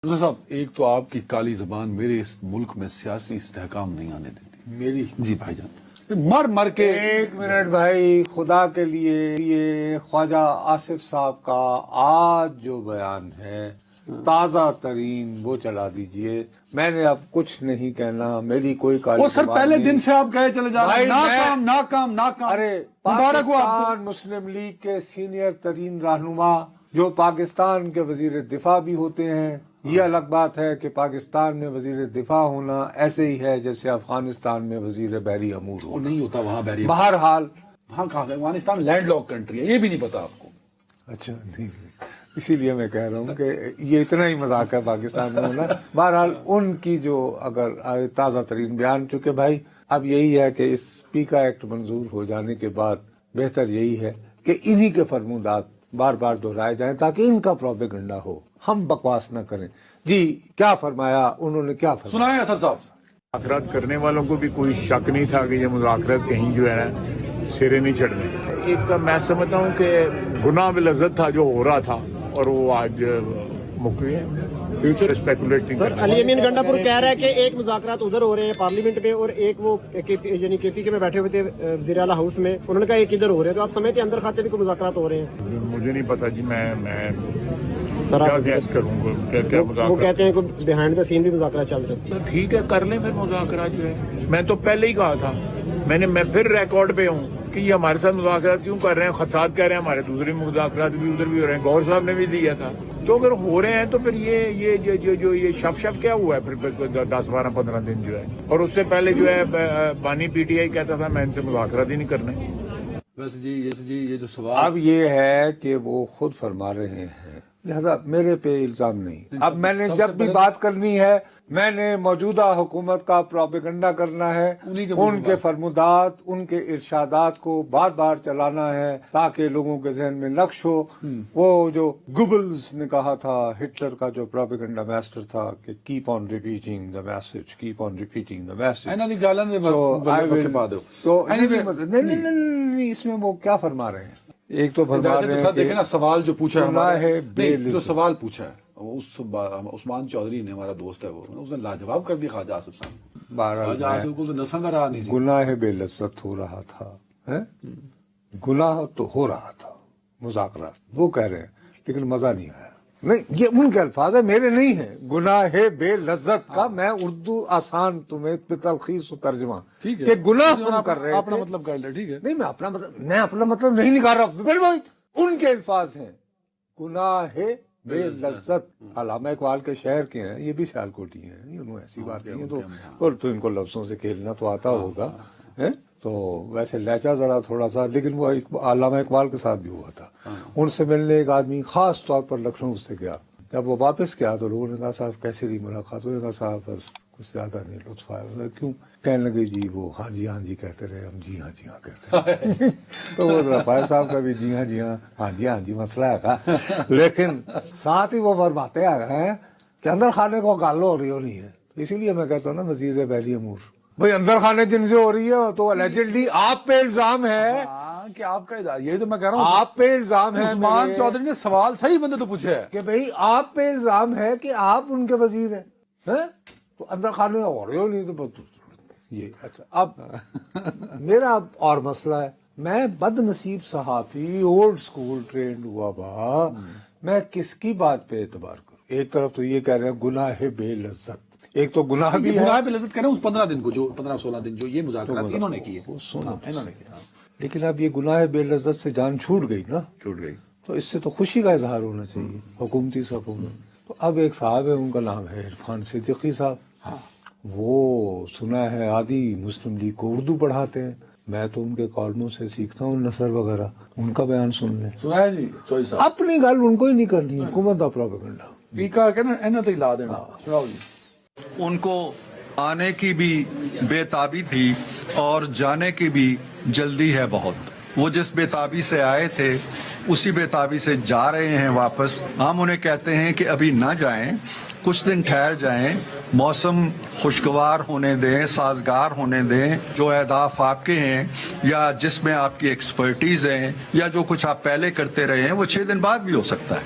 صاحب ایک تو آپ کی کالی زبان میرے اس ملک میں سیاسی استحکام نہیں آنے دیتی میری جی بھائی جان مر کے ایک منٹ بھائی، خدا کے لیے یہ خواجہ آصف صاحب کا آج جو بیان ہے تازہ ترین وہ چلا دیجئے. میں نے اب کچھ نہیں کہنا، میری کوئی کالی وہ سر زبان پہلے نہیں. دن سے آپ کہے چلے جا رہے ہیں ناکام ناکام ناکام. ارے مبارک ہو آپ کو. پاکستان مسلم لیگ کے سینئر ترین رہنما جو پاکستان کے وزیر دفاع بھی ہوتے ہیں، یہ الگ بات ہے کہ پاکستان میں وزیر دفاع ہونا ایسے ہی ہے جیسے افغانستان میں وزیر بحری امور وہ ہونا. نہیں ہوتا وہاں بحری. بہرحال وہاں کہاں سے افغانستان لینڈ لاک کنٹری ہے، یہ بھی نہیں پتا آپ کو. اچھا نہیں، اسی لیے میں کہہ رہا ہوں کہ یہ اتنا ہی مذاق ہے پاکستان میں ہونا. بہرحال ان کی جو اگر تازہ ترین بیان، چونکہ بھائی اب یہی ہے کہ اس پیکا ایکٹ منظور ہو جانے کے بعد بہتر یہی ہے کہ انہی کے فرمودات بار بار دہرائے جائیں تاکہ ان کا پروپیگنڈا ہو، ہم بکواس نہ کریں. جی کیا فرمایا انہوں نے، کیا فرمایا؟ سنائیں اسد صاحب. مذاکرات کرنے والوں کو بھی کوئی شک نہیں تھا کہ یہ مذاکرات کہیں جو ہے نا سرے نہیں چڑھنے. ایک میں سمجھتا ہوں کہ گناہ بالعزت تھا جو ہو رہا تھا اور وہ آج مک گئے. Future speculating. سر علی امین گنڈا پور کہہ رہا ہے کہ ایک مذاکرات ادھر ہو رہے ہیں پارلیمنٹ میں اور ایک وہ یعنی کے پی کے میں بیٹھے ہوئے تھے وزیر اعلیٰ ہاؤس میں، انہوں نے کہا ایک ادھر ہو رہے ہیں. تو آپ سمجھتے ہیں اندر کھاتے بھی کوئی مذاکرات ہو رہے ہیں؟ مجھے نہیں پتا جی، میں سر کیا آپ گیس کروں گا کیا وہ مذاکرات. کہتے ہیں کہ بیہائنڈ دا سین بھی مذاکرات چل رہے ہیں. ٹھیک ہے کر لیں پھر مذاکرات جو ہے. میں تو پہلے ہی کہا تھا، میں پھر ریکارڈ پہ ہوں کہ یہ ہمارے ساتھ مذاکرات کیوں کر رہے ہیں. خدشات کہہ رہے ہیں ہمارے دوسرے مذاکرات بھی ادھر بھی ہو رہے ہیں. گور صاحب نے بھی دیا تھا. تو اگر ہو رہے ہیں تو پھر یہ شف کیا ہوا ہے پھر 10-12-15 دن جو ہے. اور اس سے پہلے جو ہے بانی پی ٹی آئی کہتا تھا میں ان سے مذاکرات ہی نہیں کرنے. ویسے جی یہ جو سوال اب یہ ہے کہ وہ خود فرما رہے ہیں، لہذا میرے پہ الزام نہیں. اب میں نے جب بھی بات کرنی ہے، میں نے موجودہ حکومت کا پروپیگنڈا کرنا ہے، ان کے فرمودات، ان کے ارشادات کو بار بار چلانا ہے تاکہ لوگوں کے ذہن میں نقش ہو. وہ جو گوبلز نے کہا تھا، ہٹلر کا جو پروپیگنڈا ماسٹر تھا، کہ keep on repeating the message, keep on repeating the message. اینا دی گالن دے بکے دو. تو نہیں، اس میں وہ کیا فرما رہے ہیں؟ ایک تو فرما رہے ہیں دیکھیں نا سوال جو پوچھا ہے ہمارے بے جو سوال پوچھا ہے عثمان چودھری نے، ہمارا دوست ہے وہ، اس نے لاجواب کر دی خواجہ آصف صاحب. خواجہ آصف کو تو نسل کا رہا نہیں سی. گناہ بے لذت ہو رہا تھا، گناہ تو ہو رہا تھا مذاکرات، وہ کہہ رہے ہیں، لیکن مزہ نہیں آیا. نہیں، یہ ان کے الفاظ ہیں، میرے نہیں ہیں. گناہ بے لذت کا میں اردو آسان تمہیں تلخیص و ترجمہ کہ گناہ تم کر رہے اپنا تھے. مطلب کر لے. ٹھیک ہے، نہیں، میں اپنا مطلب نہیں نکال رہا. ان کے الفاظ ہیں گناہ بے لذت. علامہ اقبال کے شہر کے ہیں، یہ بھی سیالکوٹی ہیں، انہوں نے ایسی بات کی ہے. تو ان کو لفظوں سے کھیلنا تو آتا ہوگا. تو ویسے لہجہ ذرا تھوڑا سا، لیکن وہ علامہ اقبال کے ساتھ بھی ہوا تھا. ان سے ملنے ایک آدمی خاص طور پر لکھنؤ سے گیا. جب وہ واپس گیا تو لوگوں نے کہا صاحب کیسی رہی ملاقات؟ انہوں نے کہا صاحب بس کچھ زیادہ نہیں لطف آیا. کیوں؟ کہنے لگے جی وہ ہاں جی کہتے رہے، ہم جی ہاں کہتے ہیں. تو وہ رفاع صاحب کا بھی جی ہاں جی مسئلہ ہے. لیکن ساتھ ہی وہ فرماتے ہیں کہ اندر خانے کو گالو ہو رہی ہے. اسی لیے میں کہتا ہوں نا وزیر بحری امور، بھائی اندر خانے جن سے ہو رہی ہے تو الیجڈلی آپ پہ الزام ہے کہ آپ کا، یہ تو میں کہہ رہا ہوں آپ پہ الزام ہے. عثمان چودھری نے سوال صحیح بندے تو پوچھا ہے کہ بھئی آپ پہ الزام ہے کہ آپ ان کے وزیر ہیں، تو اندر خانے ہو رہے ہو نہیں تو یہ. اچھا اب میرا اور مسئلہ ہے، میں بد نصیب صحافی، اولڈ سکول ٹرینڈ ہوا با، میں کس کی بات پہ اعتبار کروں؟ ایک طرف تو یہ کہہ رہے ہیں گناہ بے لذت، ایک تو گناہ بھی ہے. گناہ پہ لذت کریں اس 15 دن کو، جو 15-16 دن جو یہ مذاکرات انہوں نے کیے. انہوں نے کیا، لیکن اب یہ گناہ بے لذت سے جان چھوٹ گئی نا، چھوٹ گئی. تو اس سے تو خوشی کا اظہار ہونا چاہیے حکومتی صفوں میں. تو اب ایک صاحب ہے، ان کا نام ہے عرفان صدیقی صاحب. وہ سنا ہے آدھی مسلم لیگ کو اردو پڑھاتے ہیں. میں تو ان کے کالموں سے سیکھتا ہوں نثر وغیرہ. ان کا بیان سن لیں. سنا ہے جی چوئی صاحب، اپنی گل ان کو ہی نہیں کرنی، حکومت کا پروپیگنڈا پیکا کہ نا اینا تے لا دینا. سناؤ جی. ان کو آنے کی بھی بے تابی تھی اور جانے کی بھی جلدی ہے بہت. وہ جس بے تابی سے آئے تھے اسی بے تابی سے جا رہے ہیں واپس. ہم انہیں کہتے ہیں کہ ابھی نہ جائیں، کچھ دن ٹھہر جائیں، موسم خوشگوار ہونے دیں، سازگار ہونے دیں. جو اہداف آپ کے ہیں یا جس میں آپ کی ایکسپرٹیز ہیں یا جو کچھ آپ پہلے کرتے رہے ہیں وہ 6 دن بعد بھی ہو سکتا ہے.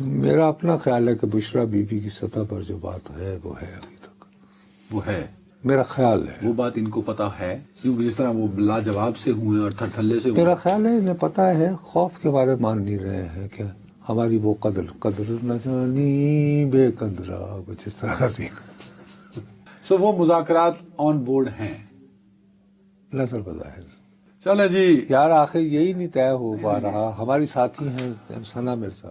میرا اپنا خیال ہے کہ بشرا بی بی کی سطح پر جو بات ہے وہ ہے ابھی تک. وہ ہے میرا خیال ہے. وہ بات ان کو پتا ہے کیونکہ جس طرح وہ لاجواب سے ہوئے اور تھرتھلے سے میرا ہوئے. خیال ہے انہیں پتا ہے, خوف کے بارے مان نہیں رہے ہیں کہ ہماری وہ قدر نہ جانی بے قدرا, کچھ اس طرح کا سین. سو وہ مذاکرات آن بورڈ ہیں نظر بظاہر. چلے جی یار آخر یہی نہیں طے ہو پا رہا. ہماری ساتھی ہیں ثنا مرزا,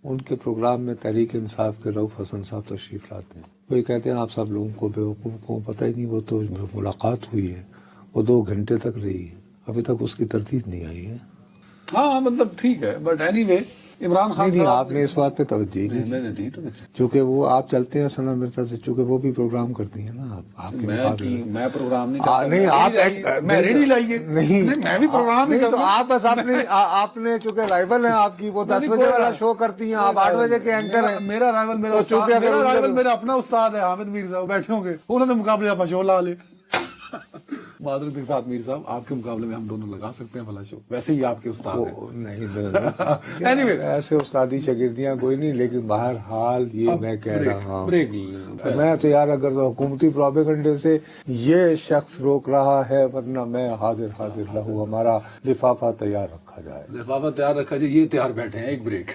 ان کے پروگرام میں تحریک انصاف کے رؤف حسن صاحب تشریف لاتے ہیں. وہ یہ کہتے ہیں آپ سب لوگوں کو بیوقوف کو پتہ ہی نہیں, وہ تو ملاقات ہوئی ہے وہ 2 گھنٹے تک رہی ہے, ابھی تک اس کی ترتیب نہیں آئی ہے. ہاں مطلب ٹھیک ہے but any way Imran Khan نہیں صاحب آپ نے اس بات پہ توجہ ہی نہیں. میں نے دی تو چونکہ وہ آپ چلتے ہیں ثنا مرزا سے, چونکہ وہ بھی پروگرام کرتی ہیں نا آپ کے مقابلے میں. میں پروگرام نہیں کرتا. نہیں آپ میں ریڈی لائیے نہیں میں بھی پروگرام نہیں تو کرتا. آپ بس آپ نے چونکہ رائول ہیں آپ کی, وہ 10 بجے والا شو کرتی ہیں, آپ 8 بجے کے اینکر ہیں. میرا رائول میرا اپنا استاد ہے حامد میر صاحب, بیٹھے ہوں گے انہوں نے مقابلے آپ شو لا لے. معذرت کے ساتھ میر صاحب آپ کے مقابلے میں ہم دونوں لگا سکتے ہیں بھلا شو, ویسے ہی آپ کے استاد ہیں. نہیں Anyway. ایسے استادی شاگردیاں کوئی نہیں, لیکن بہرحال یہ میں کہہ رہا ہوں بریک میں تو یار اگر حکومتی پروپیگنڈے سے یہ شخص روک رہا ہے, ورنہ میں حاضر رہوں, ہمارا لفافہ تیار رکھا جائے. لفافہ تیار رکھا جائے, یہ تیار بیٹھے ہیں. ایک بریک.